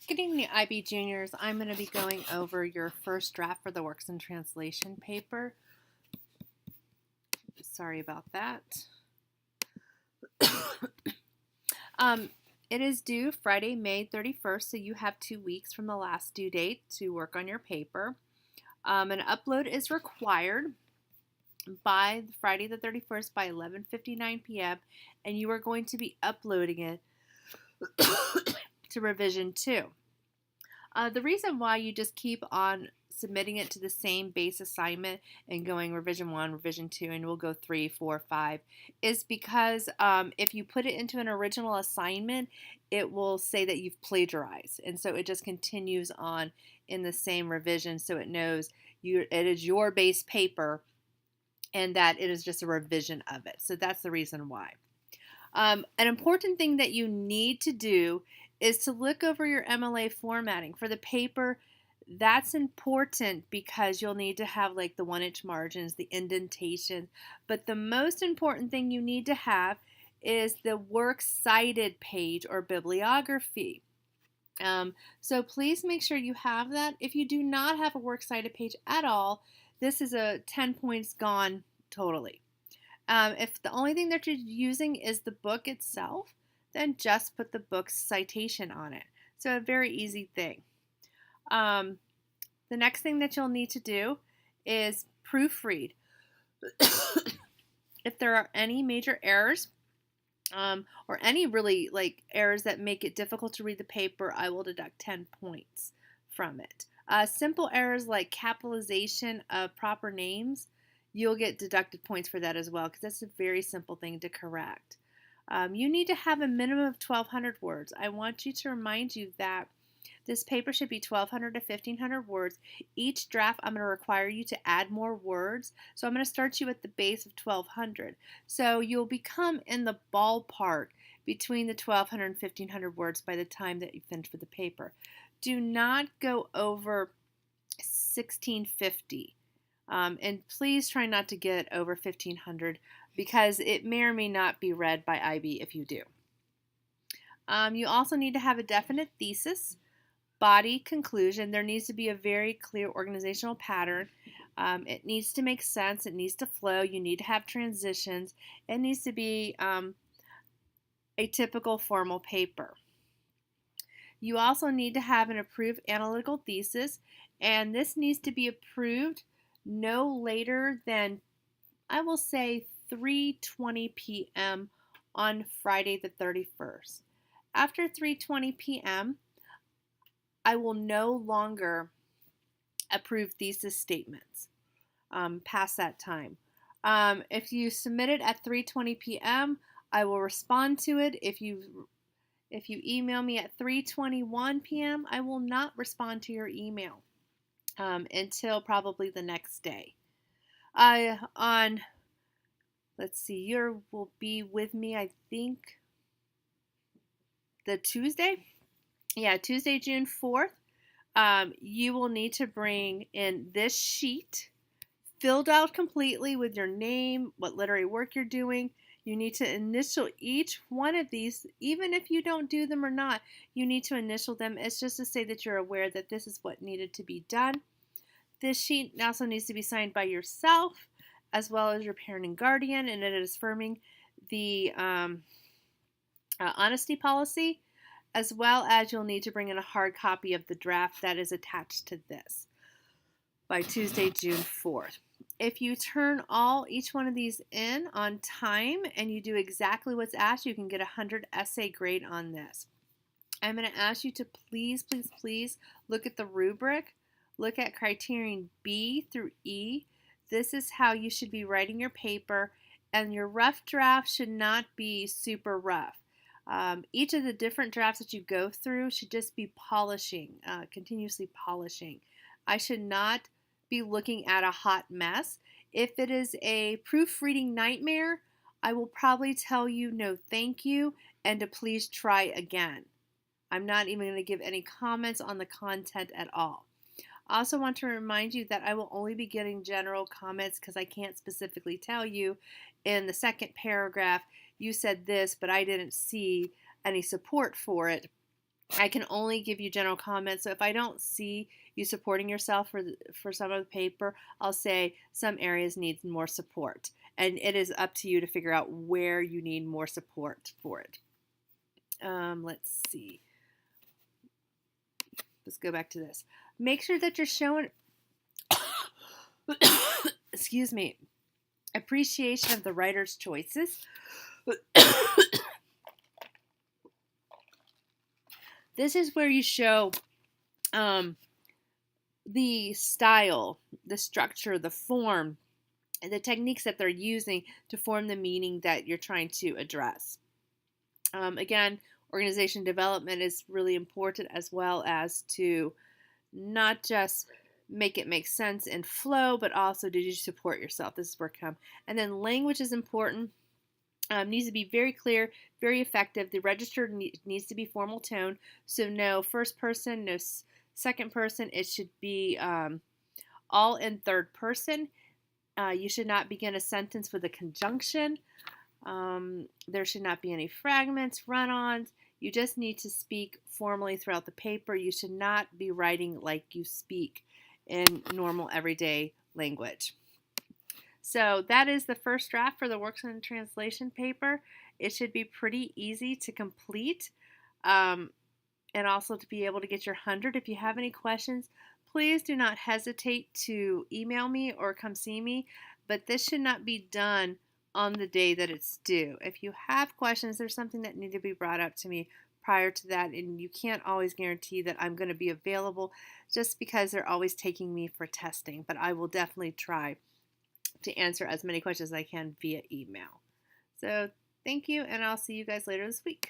Good evening, IB Juniors. I'm going to be going over your first draft for the Works and Translation paper. Sorry about that. It is due Friday, May 31st, so you have 2 weeks from the last due date to work on your paper. An upload is required by Friday the 31st by 11:59 p.m. and you are going to be uploading it to revision 2. The reason why you just keep on submitting it to the same base assignment and going revision 1, revision 2, and we'll go 3, 4, 5 is because if you put it into an original assignment, it will say that you've plagiarized. And so it just continues on in the same revision so it knows it is your base paper and that it is just a revision of it. So that's the reason why. An important thing that you need to do is to look over your MLA formatting. For the paper, that's important because you'll need to have like the 1-inch margins, the indentation. But the most important thing you need to have is the works cited page or bibliography. So please make sure you have that. If you do not have a works cited page at all, this is a 10 points gone totally. If the only thing that you're using is the book itself, then just put the book's citation on it. So a very easy thing. The next thing that you'll need to do is proofread. If there are any major errors or any really like errors that make it difficult to read the paper, I will deduct 10 points from it. Simple errors like capitalization of proper names, you'll get deducted points for that as well because that's a very simple thing to correct. You need to have a minimum of 1,200 words. I want you to remind you that this paper should be 1,200 to 1,500 words. Each draft, I'm going to require you to add more words. So I'm going to start you at the base of 1,200. So you'll become in the ballpark between the 1,200 and 1,500 words by the time that you finish with the paper. Do not go over 1,650. And please try not to get over 1,500 because it may or may not be read by IB if you do. You also need to have a definite thesis, body, conclusion. There needs to be a very clear organizational pattern. It needs to make sense. It needs to flow. You need to have transitions. It needs to be a typical formal paper. You also need to have an approved analytical thesis, and this needs to be approved no later than, I will say, 3:20 p.m. on Friday the 31st. After 3:20 p.m., I will no longer approve thesis statements past that time. If you submit it at 3:20 p.m., I will respond to it. If you email me at 3:21 p.m., I will not respond to your email until probably the next day. Let's see, you will be with me, I think, the Tuesday. Yeah, Tuesday, June 4th. You will need to bring in this sheet filled out completely with your name, what literary work you're doing. You need to initial each one of these, even if you don't do them or not, you need to initial them. It's just to say that you're aware that this is what needed to be done. This sheet also needs to be signed by yourself as well as your parent and guardian, and it is affirming the honesty policy, as well as you'll need to bring in a hard copy of the draft that is attached to this by Tuesday, June 4th. If you turn each one of these in on time and you do exactly what's asked, you can get a 100 essay grade on this. I'm going to ask you to please, please, please look at the rubric. Look at criterion B through E. This is how you should be writing your paper, and your rough draft should not be super rough. Each of the different drafts that you go through should just be polishing, continuously polishing. I should not be looking at a hot mess. If it is a proofreading nightmare, I will probably tell you no thank you and to please try again. I'm not even going to give any comments on the content at all. I also want to remind you that I will only be getting general comments because I can't specifically tell you in the second paragraph, you said this, but I didn't see any support for it. I can only give you general comments. So if I don't see you supporting yourself for some of the paper, I'll say some areas need more support. And it is up to you to figure out where you need more support for it. Let's see. Let's go back to this. Make sure that you're showing, excuse me, appreciation of the writer's choices. This is where you show the style, the structure, the form, and the techniques that they're using to form the meaning that you're trying to address. Again, organization development is really important, as well as to not just make it make sense and flow, but also did you support yourself? This is where it comes. And then language is important. Needs to be very clear, very effective. The register needs to be formal tone. So no first person, no second person. It should be all in third person. You should not begin a sentence with a conjunction. There should not be any fragments, run-ons. You just need to speak formally throughout the paper. You should not be writing like you speak in normal everyday language. So that is the first draft for the Works in Translation paper. It should be pretty easy to complete and also to be able to get your 100. If you have any questions, please do not hesitate to email me or come see me, but this should not be done on the day that it's due. If you have questions, there's something that need to be brought up to me prior to that, and you can't always guarantee that I'm going to be available just because they're always taking me for testing, but I will definitely try to answer as many questions as I can via email. So thank you, and I'll see you guys later this week.